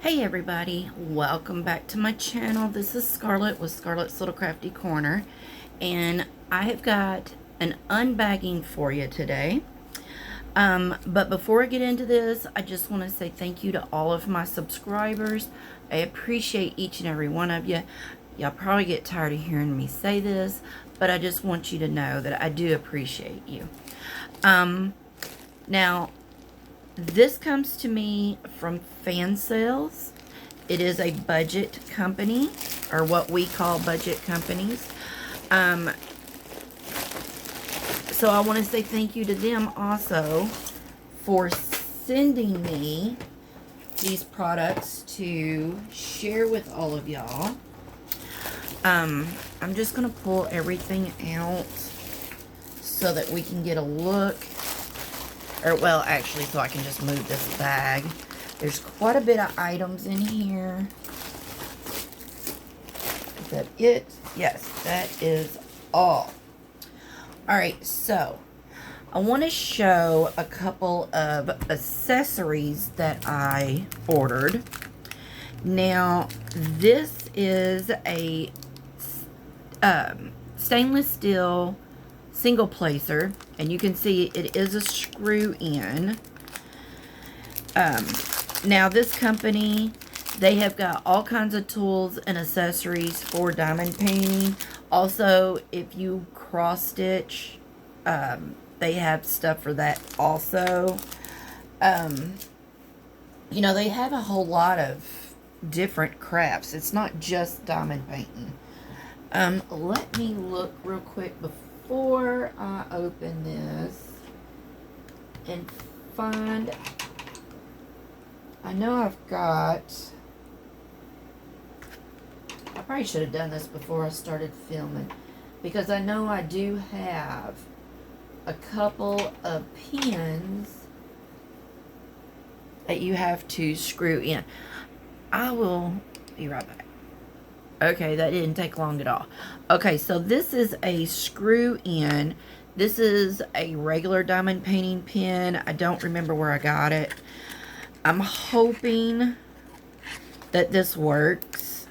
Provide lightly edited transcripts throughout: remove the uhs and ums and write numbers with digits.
Hey everybody, welcome back to my channel. This is Scarlet with Scarlet's Little Crafty Corner, and I have got an unbagging for you today. But before I get into this, I just want to say thank you to all of my subscribers. I appreciate each and every one of you. Y'all probably get tired of hearing me say this, but I just want you to know that I do appreciate you. Now, this comes to me from Fansells. It is a budget company, or what we call budget companies. So I want to say thank you to them also for sending me these products to share with all of y'all. I'm just going to pull everything out so that we can get a look. Or, well, actually, so I can just move this bag. There's quite a bit of items in here. Is that it? Yes, that is all. Alright, so I want to show a couple of accessories that I ordered. Now, this is a stainless steel single placer, and you can see it is a screw in. Now this company, they have got all kinds of tools and accessories for diamond painting. Also, if you cross stitch, they have stuff for that also. You know, they have a whole lot of different crafts. It's not just diamond painting. Let me look real quick before I open this and find, I know I've got, I probably should have done this before I started filming, because I know I do have a couple of pins that you have to screw in. I will be right back. Okay, that didn't take long at all. Okay, so this is a screw in. This is a regular diamond painting pin. I don't remember where I got it. I'm hoping that this works.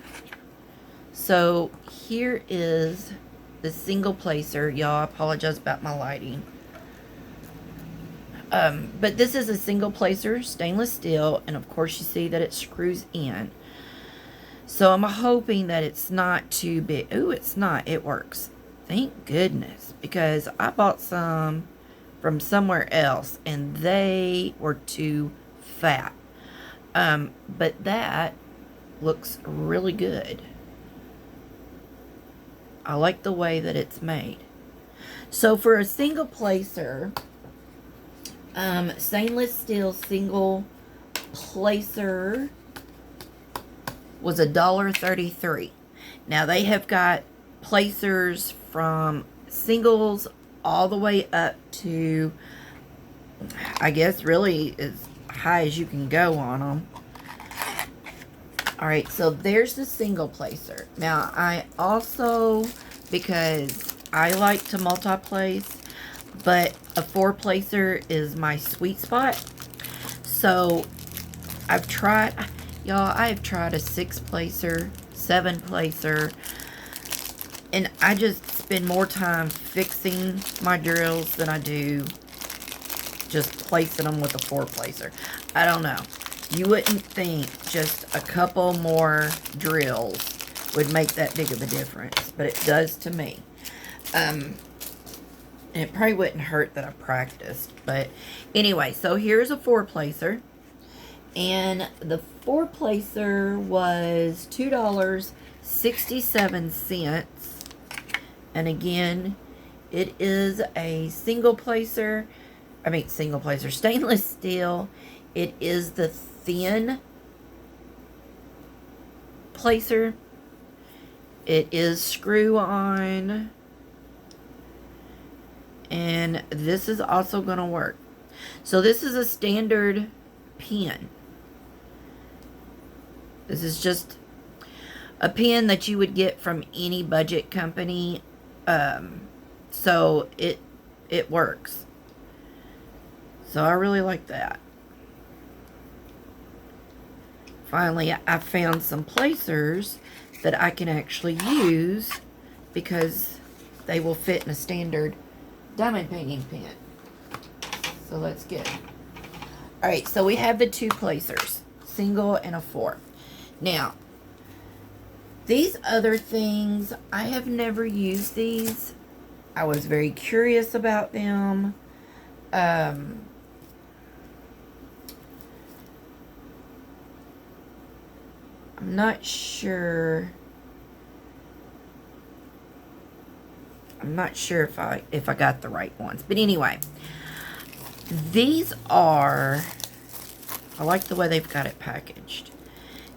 So here is the single placer. Y'all, I apologize about my lighting. But this is a single placer, stainless steel, and of course you see that it screws in. So I'm hoping that it's not too big. Ooh, it's not. It works. Thank goodness. Because I bought some from somewhere else and they were too fat. But that looks really good. I like the way that it's made. So for a single placer, stainless steel single placer was $1.33. Now they have got placers from singles all the way up to, I guess, really as high as you can go on them. Alright, so there's the single placer. Now I also, because I like to multi-place, but a 4-placer is my sweet spot. So I've tried, y'all, I've tried a 6-placer, 7-placer, and I just spend more time fixing my drills than I do just placing them with a 4-placer. I don't know. You wouldn't think just a couple more drills would make that big of a difference, but it does to me. And it probably wouldn't hurt that I practiced, but anyway, so here's a 4-placer. And the 4-placer was $2.67. And again, it is a single placer. Stainless steel. It is the thin placer. It is screw on. And this is also going to work. So this is a standard pin. This is just a pen that you would get from any budget company. So it works. So I really like that. finally I found some placers that I can actually use because they will fit in a standard diamond painting pen. So let's get it. Alright, so we have the 2 placers, single and a 4. Now, these other things, I have never used these. I was very curious about them. I'm not sure. I'm not sure if I got the right ones. But anyway, these are, I like the way they've got it packaged.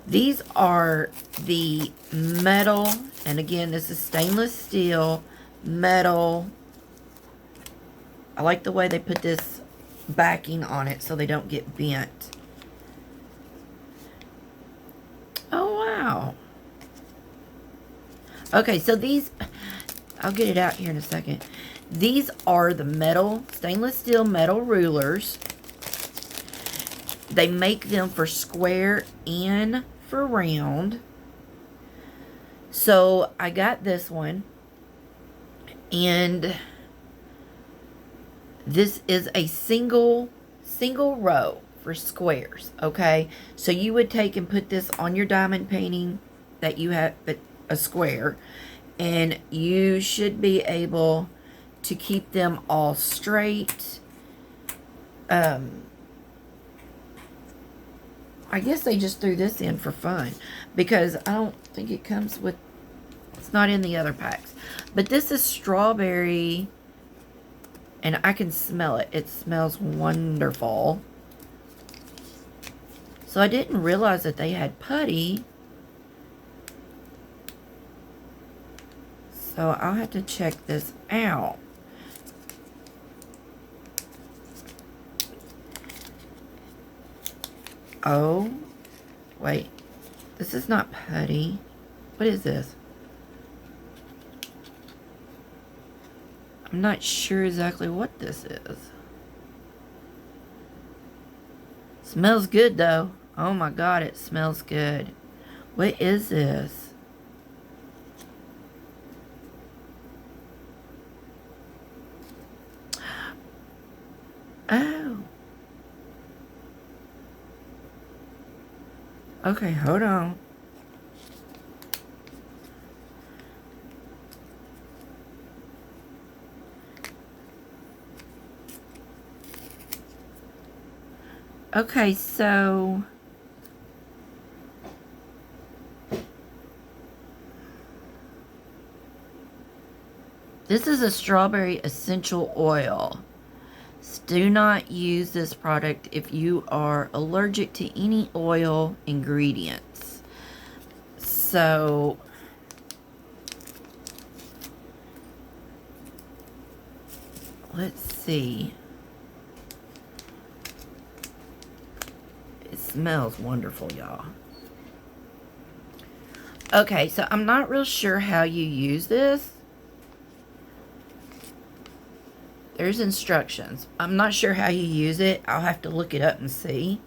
These are the metal, and again, this is stainless steel, metal. I like the way they put this backing on it so they don't get bent. Oh, wow. Okay, so these, I'll get it out here in a second. These are the metal, stainless steel metal rulers. They make them for square and for round. So I got this one, and this is a single row for squares. Okay, so you would take and put this on your diamond painting that you have, a square, and you should be able to keep them all straight. I guess they just threw this in for fun, because I don't think it comes with, it's not in the other packs. But this is strawberry, and I can smell it. It smells wonderful. So I didn't realize that they had putty. So I'll have to check this out. Oh, wait. This is not putty. What is this? I'm not sure exactly what this is. Smells good though. Oh my God, it smells good. What is this? Oh. Okay, hold on. Okay, so this is a strawberry essential oil. Do not use this product if you are allergic to any oil ingredients. So let's see. It smells wonderful, y'all. Okay, so I'm not real sure how you use this. There's instructions. I'm not sure how you use it. I'll have to look it up and see.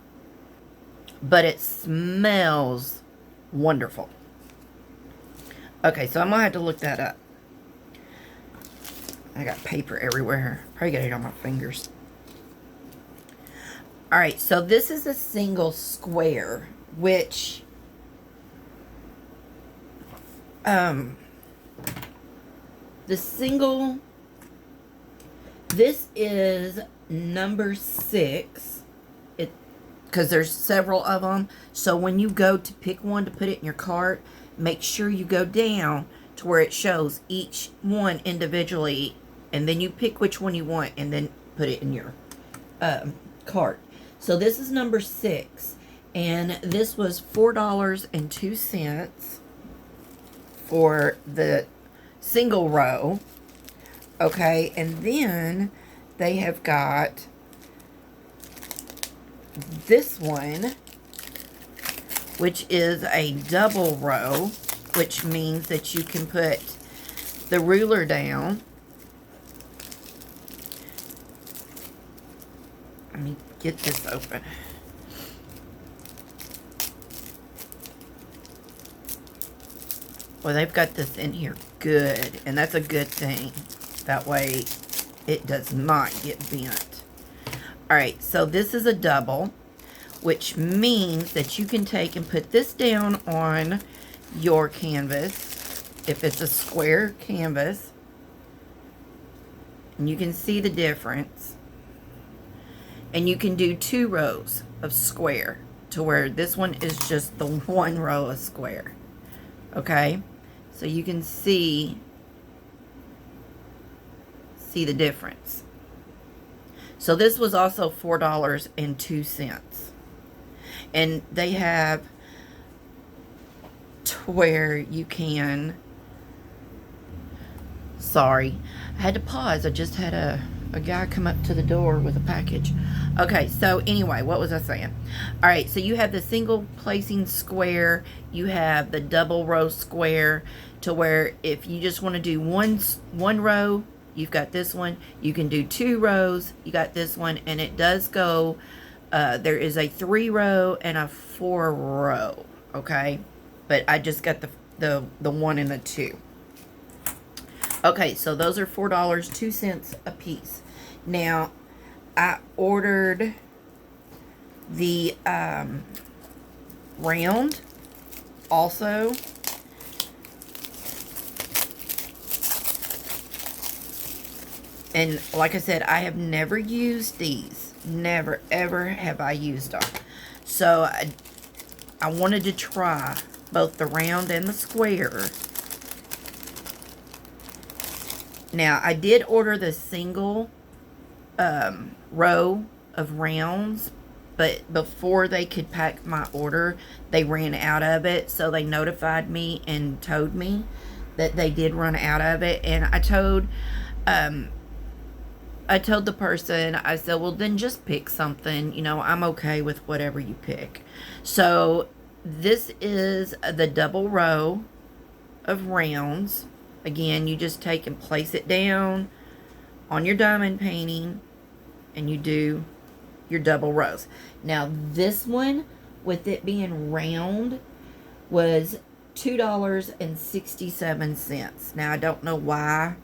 But it smells wonderful. Okay, so I'm going to have to look that up. I got paper everywhere. Probably got it on my fingers. Alright, so this is a single square, which the single, this is number 6, because there's several of them. So when you go to pick one to put it in your cart, make sure you go down to where it shows each one individually, and then you pick which one you want and then put it in your cart. So this is number 6, and this was $4.02 for the single row. Okay, and then they have got this one, which is a double row, which means that you can put the ruler down. Let me get this open. Well, they've got this in here good, and that's a good thing. That way it does not get bent. Alright, so this is a double, which means that you can take and put this down on your canvas, if it's a square canvas, and you can see the difference. And you can do 2 rows of square, to where this one is just the 1 row of square. Okay, so you can see the difference. So this was also $4.02, and they have to where you can, sorry, I had to pause. I just had a guy come up to the door with a package. Okay, so anyway, what was I saying? All right, so you have the single placing square, you have the double row square, to where if you just want to do one row, you've got this one. You can do 2 rows, you got this one, and it does go, there is a 3 row and a 4 row, okay? But I just got the 1 and the 2. Okay, so those are $4.02 a piece. Now, I ordered the round also. And like I said, I have never used these. Never, ever have I used them. So, I wanted to try both the round and the square. Now, I did order the single row of rounds, but before they could pack my order, they ran out of it. So they notified me and told me that they did run out of it. And I told the person, I said, well, then just pick something. You know, I'm okay with whatever you pick. So this is the double row of rounds. Again, you just take and place it down on your diamond painting, and you do your double rows. Now, this one, with it being round, was $2.67. Now, I don't know why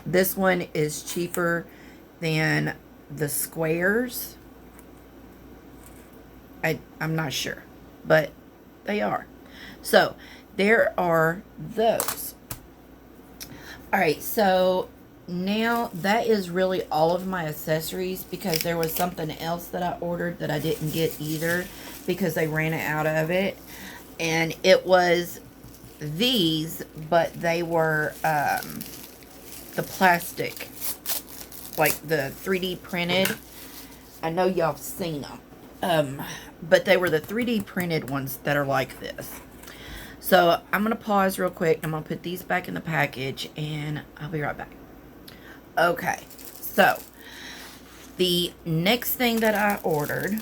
this one is cheaper than the squares. I'm not sure, but they are. So, there are those. Alright, so now that is really all of my accessories, because there was something else that I ordered that I didn't get either because they ran out of it. And it was these, but they were the plastic, like the 3D printed. I know y'all have seen them. But they were the 3D printed ones that are like this. So, I'm going to pause real quick. I'm going to put these back in the package, and I'll be right back. Okay, so, the next thing that I ordered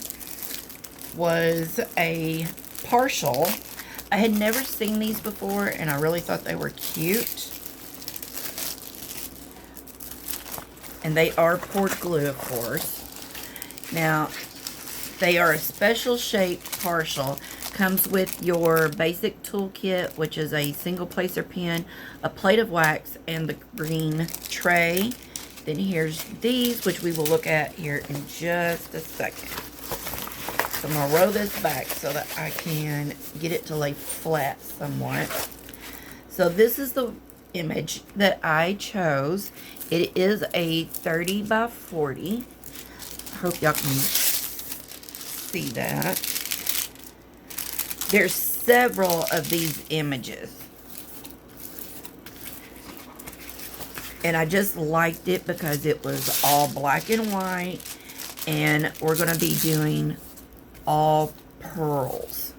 was a partial. I had never seen these before, and I really thought they were cute. And they are poured glue, of course. Now, they are a special shaped partial. Comes with your basic toolkit, which is a single placer pen, a plate of wax, and the green tray. Then here's these, which we will look at here in just a second. So I'm going to roll this back so that I can get it to lay flat somewhat. So this is the image that I chose. It is a 30 by 40. I hope y'all can see that. There's several of these images. And I just liked it because it was all black and white. And we're going to be doing all pearls.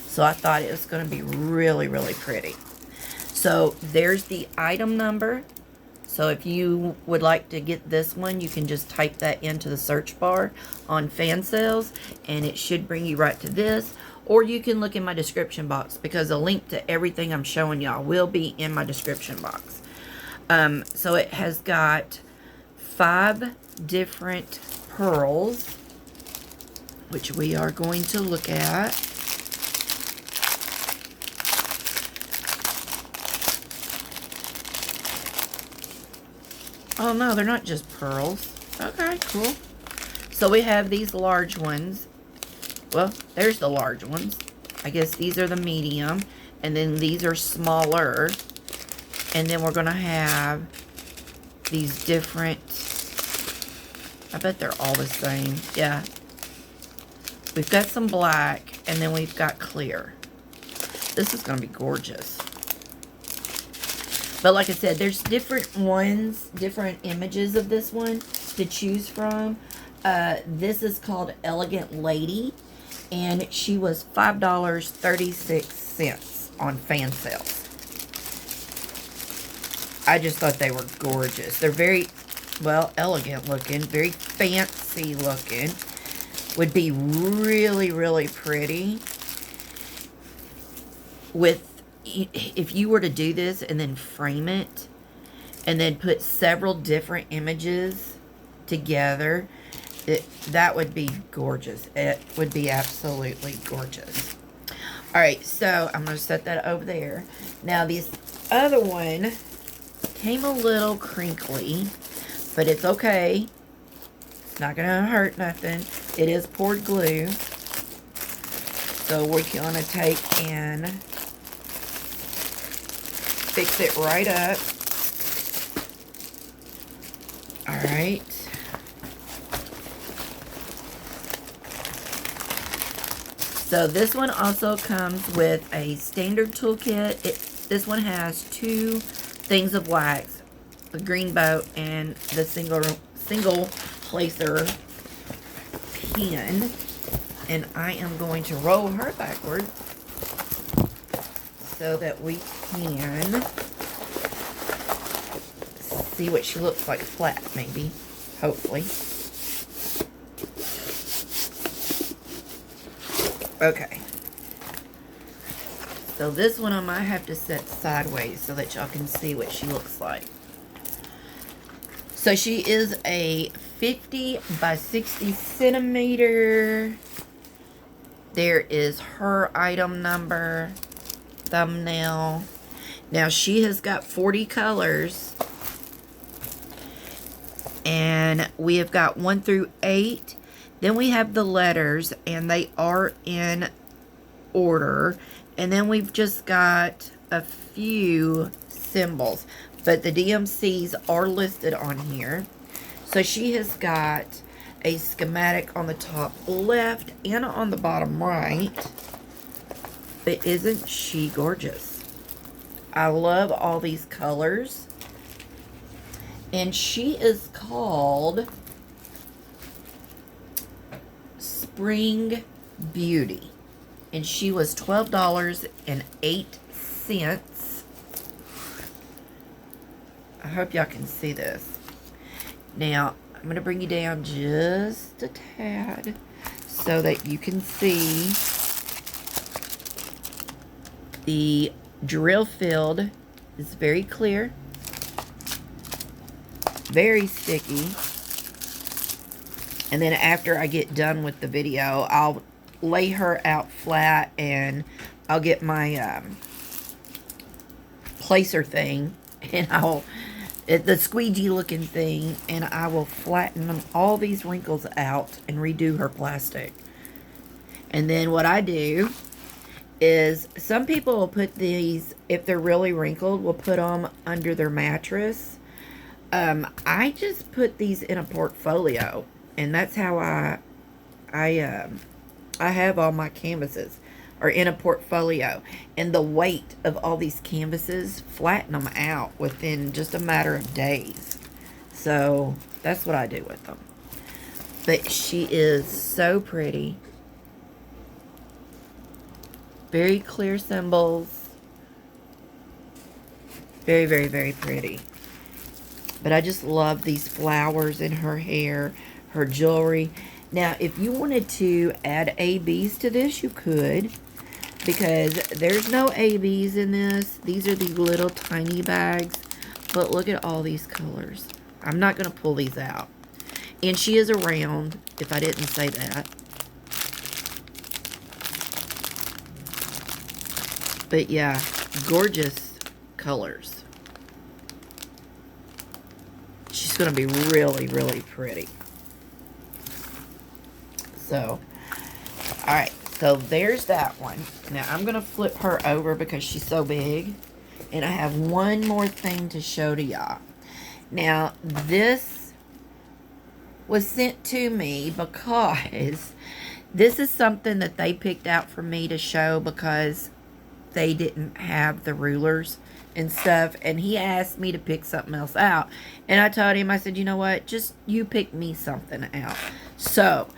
So I thought it was going to be really, really pretty. So there's the item number. So if you would like to get this one, you can just type that into the search bar on Fansells, and it should bring you right to this. Or you can look in my description box, because a link to everything I'm showing y'all will be in my description box. So it has got 5 different pearls, which we are going to look at. Oh no, they're not just pearls. Okay, cool. So we have these large ones. Well, there's the large ones. I guess these are the medium. And then these are smaller. And then we're going to have these different... I bet they're all the same. Yeah. We've got some black. And then we've got clear. This is going to be gorgeous. But like I said, there's different ones, different images of this one to choose from. This is called Elegant Lady, and she was $5.36 on Fansells. I just thought they were gorgeous. They're very, well, elegant looking, very fancy looking. Would be really, really pretty with, if you were to do this and then frame it and then put several different images together, that would be gorgeous. It would be absolutely gorgeous. Alright, so I'm going to set that over there. Now this other one came a little crinkly, but it's okay. It's not going to hurt nothing. It is poured glue. So we're going to take and fix it right up. Alright. So this one also comes with a standard toolkit. This one has 2 things of wax, the green boat and the single placer pen. And I am going to roll her backwards so that we can see what she looks like flat, maybe, hopefully. Okay. So this one I might have to set sideways so that y'all can see what she looks like. So she is a 50 by 60 centimeter. There is her item number, thumbnail. Now she has got 40 colors. And we have got 1 through 8. Then we have the letters, and they are in order. And then we've just got a few symbols. But the DMCs are listed on here. So she has got a schematic on the top left and on the bottom right. But isn't she gorgeous? I love all these colors. And she is called Spring Beauty. And she was $12.08. I hope y'all can see this. Now, I'm going to bring you down just a tad so that you can see the drill field is very clear. Very sticky. And then after I get done with the video, I'll lay her out flat and I'll get my placer thing and the squeegee looking thing, and I will flatten all these wrinkles out and redo her plastic. And then what I do is, some people will put these, if they're really wrinkled, will put them under their mattress. I just put these in a portfolio, and that's how I have all my canvases, are in a portfolio. And the weight of all these canvases flatten them out within just a matter of days. So that's what I do with them. But she is so pretty. Very clear symbols. Very, very, very pretty. But I just love these flowers in her hair, her jewelry. Now, if you wanted to add ABs to this, you could. Because there's no ABs in this. These are the little tiny bags. But look at all these colors. I'm not going to pull these out. And she is a round, if I didn't say that. But yeah, gorgeous colors. She's It's going to be really, really pretty. So, alright. So, there's that one. Now, I'm going to flip her over because she's so big. And I have one more thing to show to y'all. Now, this was sent to me because this is something that they picked out for me to show because they didn't have the rulers and stuff. And he asked me to pick something else out. And I told him, I said, you know what? Just you pick me something out. So,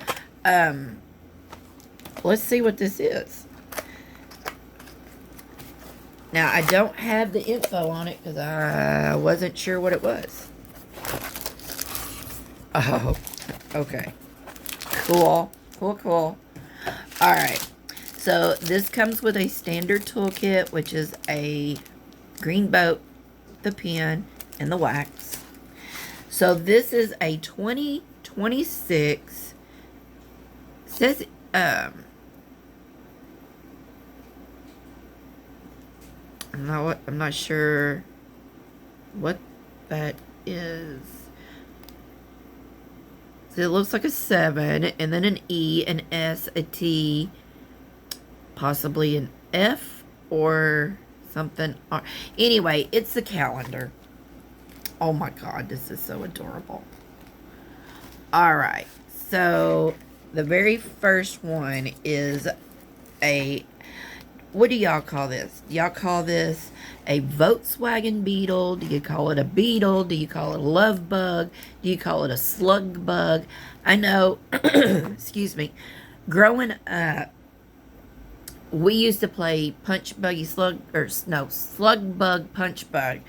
let's see what this is. Now, I don't have the info on it because I wasn't sure what it was. Oh, okay. Cool. Cool, cool. Alright. So, this comes with a standard toolkit, which is a green boat, the pen, and the wax. So, this is a 2026. Says, I'm not sure what that is. So it looks like a 7, and then an E, an S, a T, possibly an F, or something. Anyway, it's a calendar. Oh my God, this is so adorable. Alright, so the very first one is a, what do y'all call this? Do y'all call this a Volkswagen Beetle? Do you call it a beetle? Do you call it a love bug? Do you call it a slug bug? I know, excuse me, growing up, we used to play punch buggy slug, or no, slug bug, punch bug.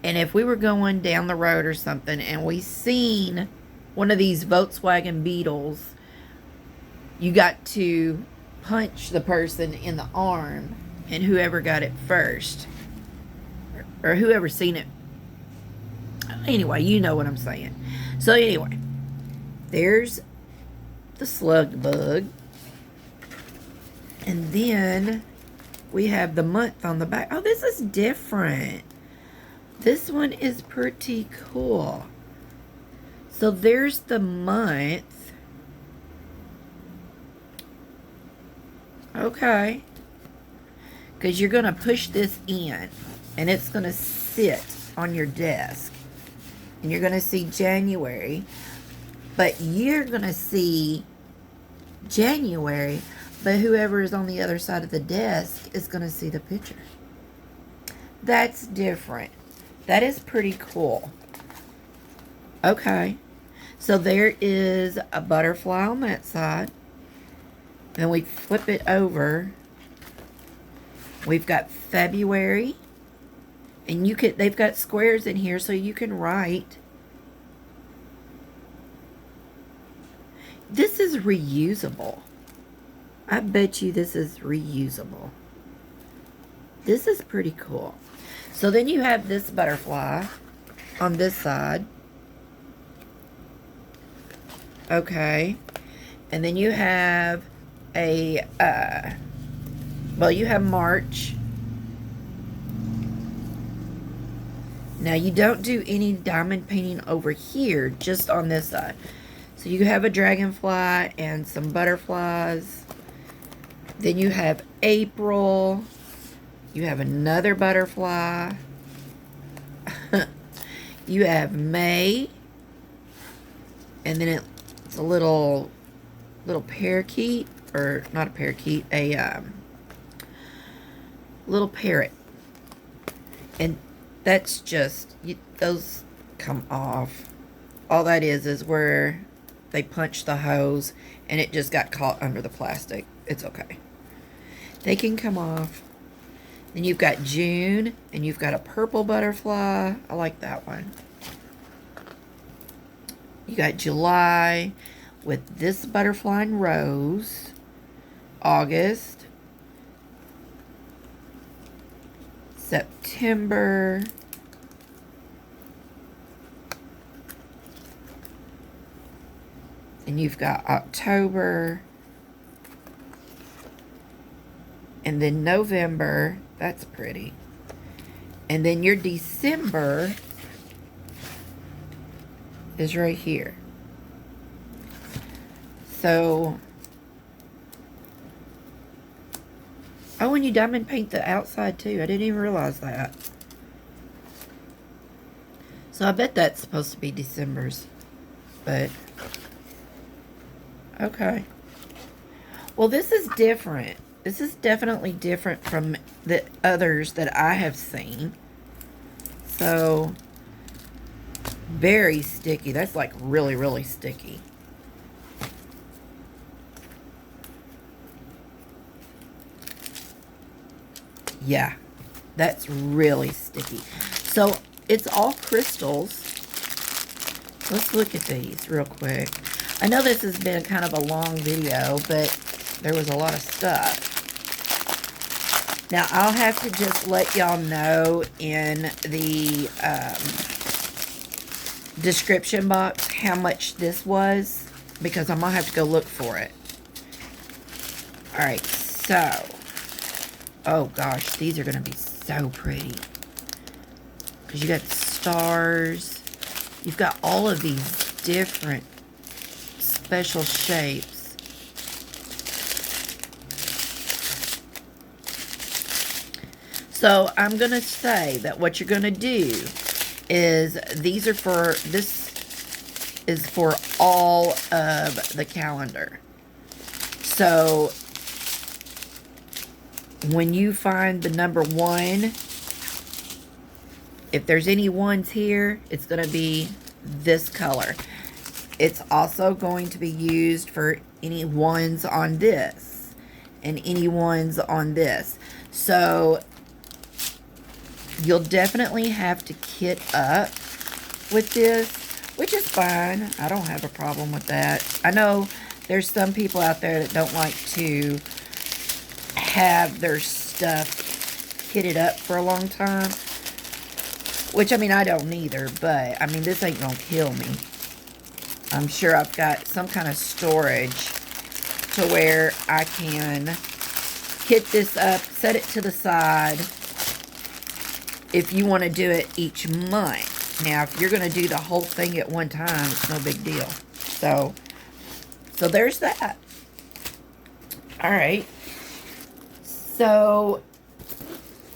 And if we were going down the road or something and we seen one of these Volkswagen Beetles, you got to punch the person in the arm, and whoever got it first, or whoever seen it, anyway, you know what I'm saying. So anyway, there's the slug bug, and then we have the month on the back. Oh, this is different. This one is pretty cool. So there's the month. Okay. Because you're going to push this in, and it's going to sit on your desk. And you're going to see January. But you're going to see January, but whoever is on the other side of the desk is going to see the picture. That's different. That is pretty cool. Okay. So there is a butterfly on that side. Then we flip it over. We've got February. And they've got squares in here so you can write. This is reusable. I bet you this is reusable. This is pretty cool. So then you have this butterfly on this side. Okay. And then you have a, you have March. Now you don't do any diamond painting over here, just on this side. So you have a dragonfly and some butterflies. Then you have April. You have another butterfly. You have May. And then it's a little parakeet, or not a parakeet, a little parrot. And that's just, those come off. All that is where they punched the hose and it just got caught under the plastic. It's okay. They can come off. Then you've got June, and you've got a purple butterfly. I like that one. You got July with this butterfly and rose. August. September. And you've got October. And then November. That's pretty. And then your December is right here. So, oh, and you diamond paint the outside too. I didn't even realize that. So I bet that's supposed to be December's, but okay. Well, this is different. This is definitely different from the others that I have seen. So, very sticky. That's like really, really sticky. Yeah, that's really sticky. So, it's all crystals. Let's look at these real quick. I know this has been kind of a long video, but there was a lot of stuff. Now, I'll have to just let y'all know in the description box how much this was, because I'm going to have to go look for it. Alright, so. Oh, gosh, these are going to be so pretty. Because you got stars. You've got all of these different special shapes. So I'm going to say that what you're going to do is this is for all of the calendar. So when you find the number 1, if there's any ones here, it's going to be this color. It's also going to be used for any ones on this and any ones on this. So you'll definitely have to kit up with this, which is fine. I don't have a problem with that. I know there's some people out there that don't like to have their stuff kitted up for a long time, which, I mean, I don't either, but, I mean, this ain't gonna kill me. I'm sure I've got some kind of storage to where I can kit this up, set it to the side, if you want to do it each month. Now, if you're going to do the whole thing at one time, it's no big deal. So there's that. Alright. So,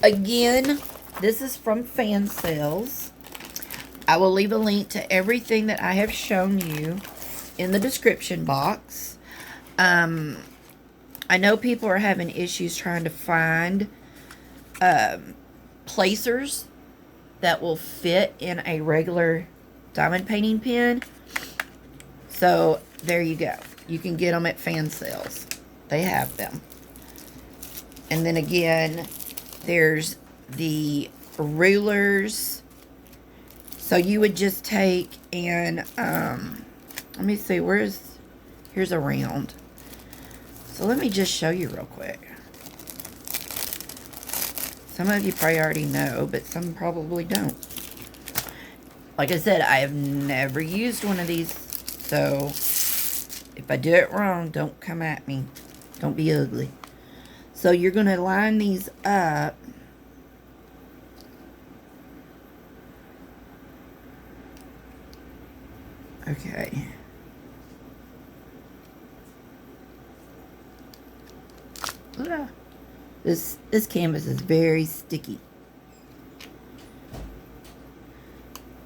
again, this is from Fansells. I will leave a link to everything that I have shown you in the description box. I know people are having issues trying to find placers that will fit in a regular diamond painting pen. So there you go. You can get them at Fansells. They have them. And then again, there's the rulers. So you would just take and let me see, here's a round. So let me just show you real quick. Some of you probably already know, but some probably don't. Like I said, I have never used one of these, so if I do it wrong, don't come at me. Don't be ugly. So you're going to line these up. Okay. Ah. This canvas is very sticky.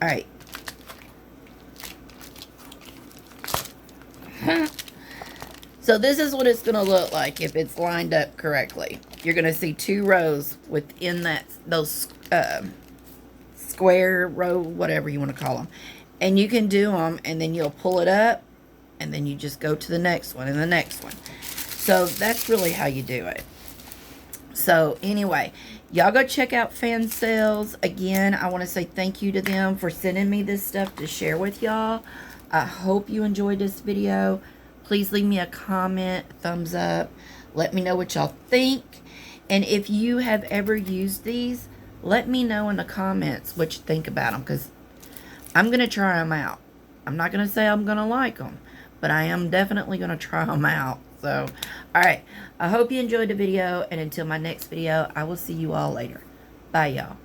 Alright. So this is what it's going to look like if it's lined up correctly. You're going to see 2 rows within those square row, whatever you want to call them. And you can do them, and then you'll pull it up, and then you just go to the next one and the next one. So that's really how you do it. So anyway, y'all go check out Fansells. Again, I want to say thank you to them for sending me this stuff to share with y'all. I hope you enjoyed this video. Please leave me a comment, thumbs up. Let me know what y'all think. And if you have ever used these, let me know in the comments what you think about them, because I'm going to try them out. I'm not going to say I'm going to like them, but I am definitely going to try them out. So, alright. I hope you enjoyed the video, and until my next video, I will see you all later. Bye, y'all.